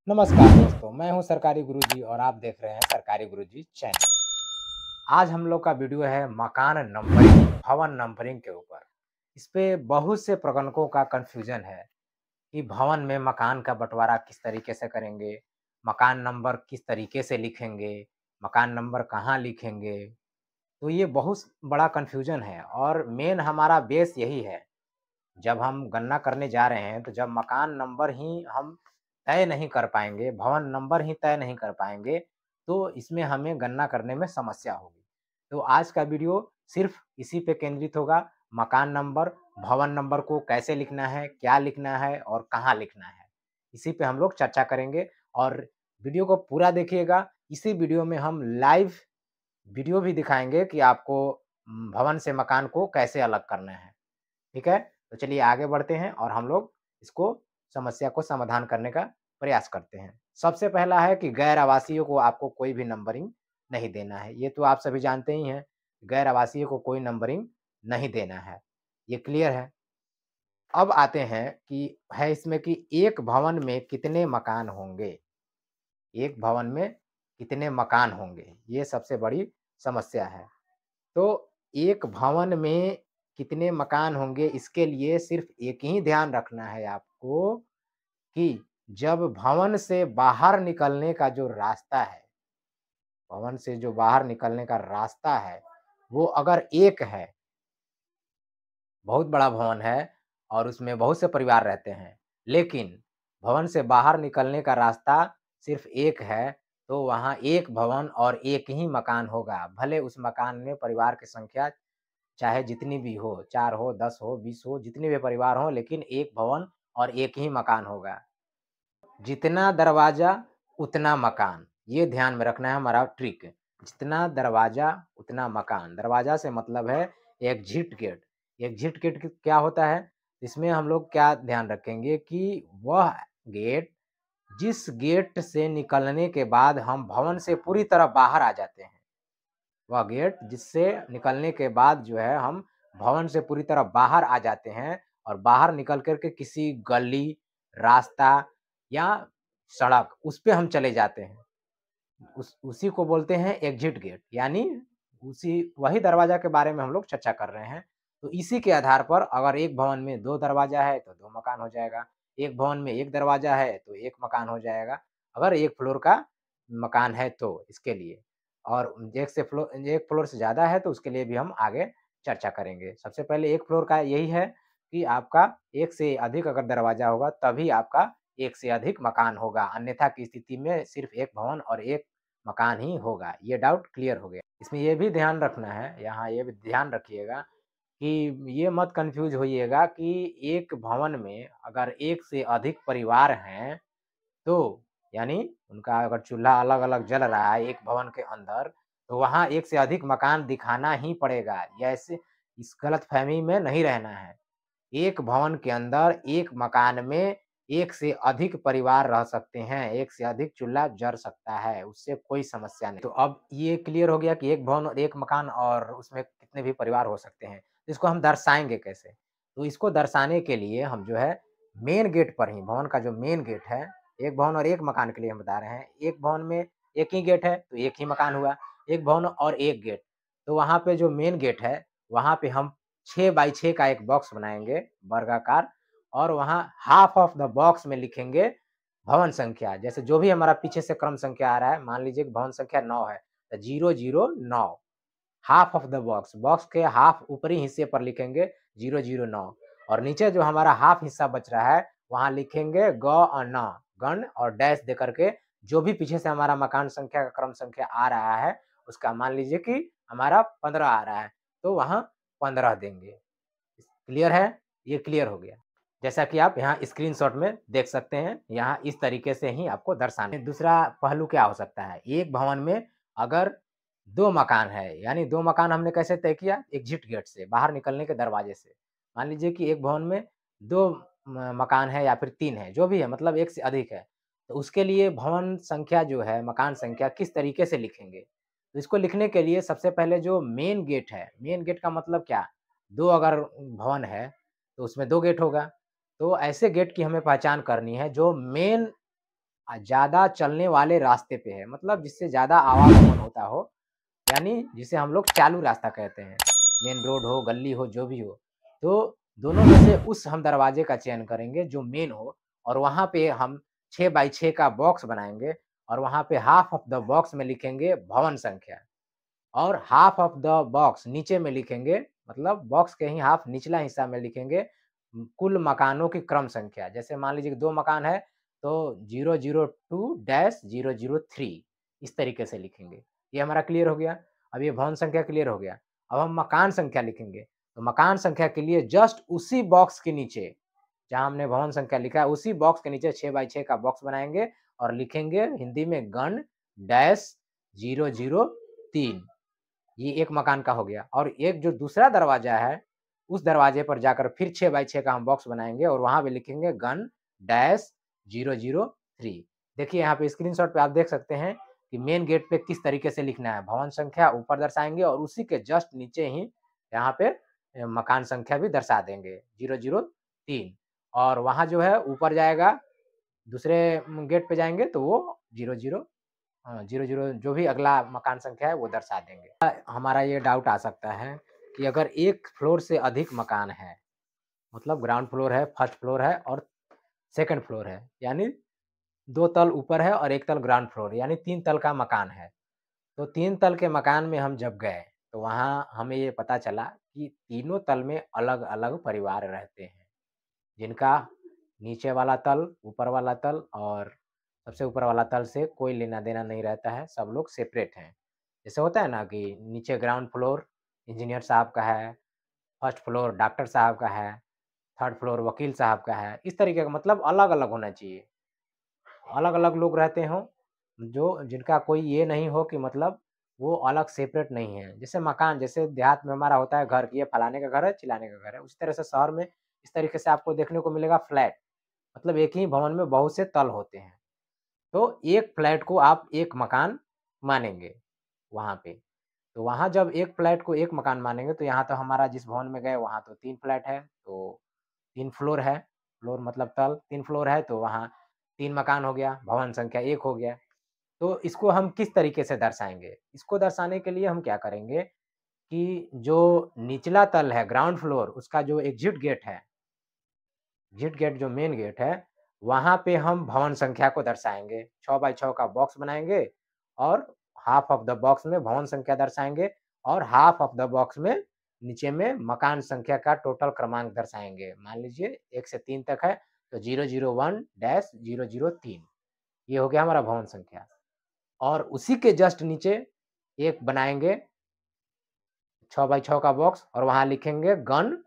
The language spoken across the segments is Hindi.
नमस्कार दोस्तों, मैं हूं सरकारी गुरुजी और आप देख रहे हैं सरकारी गुरुजी चैनल। आज हम लोग का वीडियो है मकान नंबरिंग, भवन नंबरिंग के ऊपर। इस पे बहुत से प्रगणकों का कंफ्यूजन है कि भवन में मकान का बंटवारा किस तरीके से करेंगे, मकान नंबर किस तरीके से लिखेंगे, मकान नंबर कहाँ लिखेंगे। तो ये बहुत बड़ा कंफ्यूजन है और मेन हमारा बेस यही है। जब हम गणना करने जा रहे हैं तो जब मकान नंबर ही हम तय नहीं कर पाएँगे, भवन नंबर ही तय नहीं कर पाएँगे, तो इसमें हमें गणना करने में समस्या होगी। तो आज का वीडियो सिर्फ़ इसी पे केंद्रित होगा, मकान नंबर, भवन नंबर को कैसे लिखना है, क्या लिखना है और कहाँ लिखना है। इसी पे हम लोग चर्चा करेंगे और वीडियो को पूरा देखिएगा। इसी वीडियो में हम लाइव वीडियो भी दिखाएँगे कि आपको भवन से मकान को कैसे अलग करना है। ठीक है? तो चलिए आगे बढ़ते हैं और हम लोग इसको समस्या को समाधान करने का प्रयास करते हैं। सबसे पहला है कि गैर आवासीय को आपको कोई भी नंबरिंग नहीं देना है। ये तो आप सभी जानते ही हैं, गैर आवासीय को कोई नंबरिंग नहीं देना है। ये क्लियर है। अब आते हैं कि है इसमें कि एक भवन में कितने मकान होंगे? एक भवन में कितने मकान होंगे? ये सबसे बड़ी समस्या है। तो एक भवन में कितने मकान होंगे इसके लिए सिर्फ़ एक ही ध्यान रखना है आपको कि जब भवन से बाहर निकलने का जो रास्ता है, भवन से जो बाहर निकलने का रास्ता है, वो अगर एक है, बहुत बड़ा भवन है और उसमें बहुत से परिवार रहते हैं, लेकिन भवन से बाहर निकलने का रास्ता सिर्फ़ एक है, तो वहाँ एक भवन और एक ही मकान होगा। भले उस मकान में परिवार की संख्या चाहे जितनी भी हो, 4 हो, 10 हो, 20 हो, जितने भी परिवार हों, लेकिन एक भवन और एक ही मकान होगा। जितना दरवाज़ा, उतना मकान, ये ध्यान में रखना है हमारा ट्रिक। जितना दरवाज़ा, उतना मकान। दरवाज़ा से मतलब है एग्ज़िट गेट। एग्ज़िट गेट क क्या होता है? इसमें हम लोग क्या ध्यान रखेंगे कि वह गेट जिस गेट से निकलने के बाद हम भवन से पूरी तरह बाहर आ जाते हैं। वह गेट जिससे निकलने के बाद जो है हम भवन से पूरी तरह बाहर आ जाते हैं और बाहर निकल कर के किसी गली, रास्ता या सड़क उस पे हम चले जाते हैं। उस उसी को बोलते हैं एग्ज़िट गेट यानी उसी वही दरवाज़ा के बारे में हम लोग चर्चा कर रहे हैं। तो इसी के आधार पर अगर एक भवन में 2 दरवाज़ा है तो 2 मकान हो जाएगा। एक भवन में 1 दरवाज़ा है तो 1 मकान हो जाएगा। अगर 1 फ्लोर का मकान है तो इसके लिए और 1 फ्लोर से ज़्यादा है तो उसके लिए भी हम आगे चर्चा करेंगे। सबसे पहले 1 फ्लोर का यही है कि आपका 1 से अधिक अगर दरवाज़ा होगा तभी आपका 1 से अधिक मकान होगा, अन्यथा की स्थिति में सिर्फ़ 1 भवन और 1 मकान ही होगा। ये डाउट क्लियर हो गया। इसमें ये भी ध्यान रखना है, यहाँ ये भी ध्यान रखिएगा कि ये मत कन्फ्यूज़ होइएगा कि एक भवन में अगर 1 से अधिक परिवार हैं, तो यानी उनका अगर चूल्हा अलग-अलग जल रहा है एक भवन के अंदर, तो वहाँ 1 से अधिक मकान दिखाना ही पड़ेगा। या ऐसे इस गलतफ़हमी में नहीं रहना है। एक भवन के अंदर एक मकान में 1 से अधिक परिवार रह सकते हैं, 1 से अधिक चूल्हा जल सकता है, उससे कोई समस्या नहीं। तो अब ये क्लियर हो गया कि एक भवन और एक मकान और उसमें कितने भी परिवार हो सकते हैं। तो इसको हम दर्शाएँगे कैसे? तो इसको दर्शाने के लिए हम जो है मेन गेट पर ही भवन का जो मेन गेट है, एक भवन और एक मकान के लिए हम बता रहे हैं। एक भवन में एक ही गेट है, तो एक ही मकान हुआ। एक भवन और एक गेट, तो वहाँ पे जो मेन गेट है, वहाँ पे हम 6 बाई 6 का एक बॉक्स बनाएँगे वर्गाकार और वहाँ हाफ ऑफ द बॉक्स में लिखेंगे भवन संख्या। जैसे जो भी हमारा पीछे से क्रम संख्या आ रहा है, मान लीजिए कि भवन संख्या 9 है, तो 009 half of the box, box के हाफ ऊपरी हिस्से पर लिखेंगे 009 और नीचे जो हमारा हाफ हिस्सा बच रहा है, वहाँ लिखेंगे ग न, गण और डैश देकर के जो भी पीछे से हमारा मकान संख्या का क्रम संख्या आ रहा है, उसका मान लीजिए कि हमारा 15 आ रहा है, तो वहाँ 15 देंगे। क्लियर है? ये क्लियर हो गया। जैसा कि आप यहाँ स्क्रीनशॉट में देख सकते हैं, यहाँ इस तरीके से ही आपको दर्शाना है। दूसरा पहलू क्या हो सकता है? एक भवन में अगर 2 मकान है, यानी 2 मकान हमने कैसे तय किया? एग्ज़िट गेट से, बाहर निकलने के दरवाजे से। मान लीजिए कि एक भवन में 2 मकान है या फिर 3 है, जो भी है मतलब 1 से अधिक है। तो उसके लिए भवन संख्या जो है, मकान संख्या किस तरीके से लिखेंगे? तो इसको लिखने के लिए सबसे पहले जो मेन गेट है, मेन गेट का मतलब क्या? 2 अगर भवन है, तो उसमें 2 गेट होगा। तो ऐसे गेट की हमें पहचान करनी है जो मेन ज़्यादा चलने वाले रास्ते पे है, मतलब जिससे ज़्यादा आवागमन होता हो, यानी जिसे हम लोग चालू रास्ता कहते हैं। मेन रोड हो, गली हो, जो भी हो। तो दोनों में से उस हम दरवाजे का चयन करेंगे जो मेन हो, और वहाँ पे हम 6 बाई 6 का बॉक्स बनाएँगे और वहाँ पे हाल्फ ऑफ द बॉक्स में लिखेंगे भवन संख्या, और हाल्फ ऑफ द बॉक्स नीचे में लिखेंगे, मतलब बॉक्स के ही हाल्फ निचला हिस्सा में लिखेंगे कुल मकानों की क्रम संख्या। जैसे मान लीजिए कि 2 मकान है तो 002-003 इस तरीके से लिखेंगे। ये हमारा क्लियर हो गया। अब ये भवन संख्या क्लियर हो गया। अब हम मकान संख्या लिखेंगे। तो मकान संख्या के लिए जस्ट उसी बॉक्स के नीचे, जहाँ हमने भवन संख्या लिखा है, उसी बॉक्स के नीचे 6 बाई 6 का बॉक्स बनाएँगे और लिखेंगे हिंदी में गण डैश 003। ये एक मकान का हो गया। और एक जो दूसरा दरवाजा है, उस दरवाजे पर जाकर फिर 6 बाई 6 का हम बॉक्स बनाएँगे और वहाँ पे लिखेंगे गन डैश 003। देखिए यहाँ पे स्क्रीनशॉट पे आप देख सकते हैं कि मेन गेट पे किस तरीके से लिखना है। भवन संख्या ऊपर दर्शाएँगे और उसी के जस्ट नीचे ही यहाँ पे मकान संख्या भी दर्शा देंगे 003, और वहाँ जो है ऊपर जाएगा, दूसरे गेट पे जाएँगे तो वो 00, हाँ, 00 जो भी अगला मकान संख्या है वो दर्शा देंगे। हमारा ये डाउट आ सकता है कि अगर एक फ्लोर से अधिक मकान है, मतलब ग्राउंड फ्लोर है, फर्स्ट फ्लोर है और सेकंड फ्लोर है, यानी 2 तल ऊपर है और 1 तल ग्राउंड फ्लोर, यानी 3 तल का मकान है। तो 3 तल के मकान में हम जब गए, तो वहाँ हमें ये पता चला कि तीनों तल में अलग-अलग परिवार रहते हैं, जिनका नीचे वाला तल, ऊपर वाला तल और सबसे ऊपर वाला तल से कोई लेना-देना नहीं रहता है, सब लोग सेपरेट हैं। जैसे होता है ना कि नीचे ग्राउंड फ्लोर इंजीनियर साहब का है, फर्स्ट फ्लोर डॉक्टर साहब का है, थर्ड फ्लोर वकील साहब का है, इस तरीके का, मतलब अलग-अलग होना चाहिए। अलग-अलग लोग रहते हों, जो जिनका कोई ये नहीं हो कि मतलब वो अलग सेपरेट नहीं है। जैसे मकान, जैसे देहात में हमारा होता है घर कि ये फलाने का घर है, चिलाने का घर है, उसी तरह से शहर में इस तरीके से आपको देखने को मिलेगा फ्लैट, मतलब एक ही भवन में बहुत से तल होते हैं। तो एक फ्लैट को आप एक मकान मानेंगे वहाँ पे। तो वहाँ जब एक फ्लैट को एक मकान मानेंगे, तो यहाँ तो हमारा जिस भवन में गए वहाँ तो 3 फ्लैट है, तो 3 फ्लोर है, फ्लोर मतलब तल 3 फ्लोर है, तो वहाँ 3 मकान हो गया, भवन संख्या 1 हो गया। तो इसको हम किस तरीके से दर्शाएँगे? इसको दर्शाने के लिए हम क्या करेंगे कि जो निचला तल है ग्राउंड फ्लोर, उसका जो एग्ज़िट गेट है, एग्ज़िट गेट जो मेन गेट है, वहाँ पे हम भवन संख्या को दर्शाएँगे। 6 बाई 6 का बॉक्स बनाएँगे और हाल्फ ऑफ द बॉक्स में भवन संख्या दर्शाएँगे और हाल्फ ऑफ द बॉक्स में नीचे में मकान संख्या का टोटल क्रमांक दर्शाएँगे। मान लीजिए 1 से 3 तक है, तो 001-003, ये हो गया हमारा भवन संख्या। और उसी के जस्ट नीचे एक बनाएँगे 6 बाई 6 का बॉक्स और वहाँ लिखेंगे गन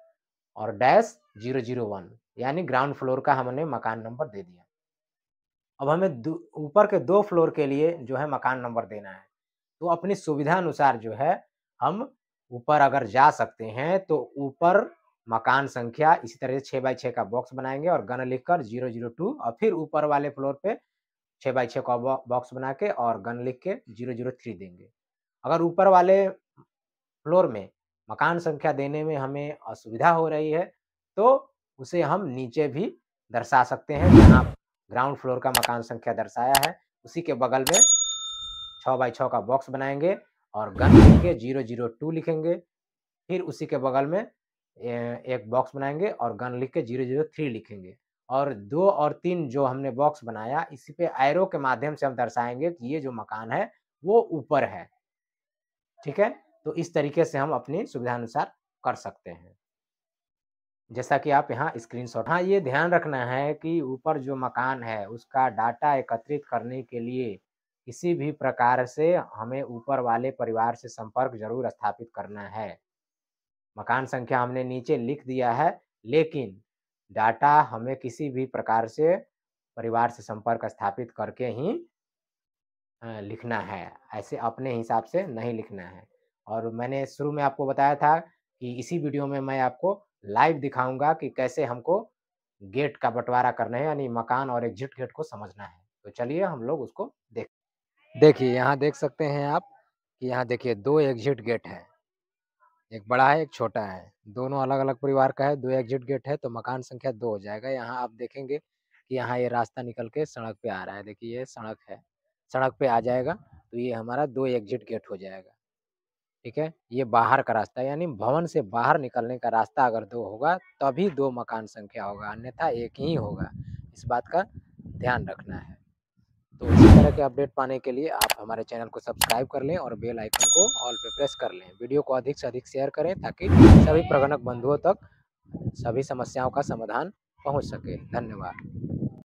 और डैश 001, यानी ग्राउंड फ्लोर का हमने मकान नंबर दे दिया। अब हमें दू ऊपर के 2 फ्लोर के लिए जो है मकान नंबर देना है। तो अपनी सुविधा अनुसार जो है हम ऊपर अगर जा सकते हैं तो ऊपर मकान संख्या इसी तरह से 6 बाई 6 का बॉक्स बनाएँगे और गन लिखकर 002, और फिर ऊपर वाले फ्लोर पे 6 बाई 6 का बॉक्स बना के और गन लिख के 003 देंगे। अगर ऊपर वाले फ्लोर में मकान संख्या देने में हमें असुविधा हो रही है, तो उसे हम नीचे भी दर्शा सकते हैं, जहाँ ग्राउंड फ्लोर का मकान संख्या दर्शाया है, उसी के बगल में 6 बाई 6 का बॉक्स बनाएँगे और गन लिख के 002 लिखेंगे। फिर उसी के बगल में एक बॉक्स बनाएँगे और गन लिख के 003 लिखेंगे। और 2 और 3 जो हमने बॉक्स बनाया, इसी पे एरो के माध्यम से हम दर्शाएँगे कि ये जो मकान है, वो ऊपर है। ठीक है? तो इस तरीके से हम अपनी सुविधानुसार कर सकते हैं। जैसा कि आप यहाँ स्क्रीनशॉट, हाँ, ये ध्यान रखना है कि ऊपर जो मकान है, उसका डाटा एकत्रित करने के लिए किसी भी प्रकार से हमें ऊपर वाले परिवार से संपर्क ज़रूर स्थापित करना है। मकान संख्या हमने नीचे लिख दिया है, लेकिन डाटा हमें किसी भी प्रकार से परिवार से संपर्क स्थापित करके ही लिखना है, ऐसे अपने हिसाब से नहीं लिखना है। और मैंने शुरू में आपको बताया था कि इसी वीडियो में मैं आपको लाइव दिखाऊँगा कि कैसे हमको गेट का बँटवारा करना है, यानी मकान और एग्ज़िट गेट को समझना है। तो चलिए हम लोग उसको देखिए, यहाँ देख सकते हैं आप कि यहाँ देखिए 2 एग्ज़िट गेट हैं, एक बड़ा है, एक छोटा है। दोनों अलग-अलग परिवार का है, 2 एग्ज़िट गेट है, तो मकान संख्या 2 हो जाएगा। यहाँ आप देखेंगे कि यहाँ ये रास्ता निकल के सड़क पे आ रहा है। देखिए ये सड़क है, सड़क पे आ जाएगा तो ये हमारा 2 एग्ज़िट गेट हो जाएगा, ठीक है? ये बाहर का रास्ता है, यानी भवन से बाहर निकलने का रास्ता अगर 2 होगा तभी 2 मकान संख्या होगा, अन्यथा 1 ही होगा। इस बात का ध्यान रखना है। तो इसी तरह के अपडेट पाने के लिए आप हमारे चैनल को सब्सक्राइब कर लें और बेल आइकन को ऑल पे प्रेस कर लें। वीडियो को अधिक से अधिक शेयर करें ताकि सभी प्रगणक बंधुओं तक सभी समस्याओं का समाधान पहुंच सके। धन्यवाद।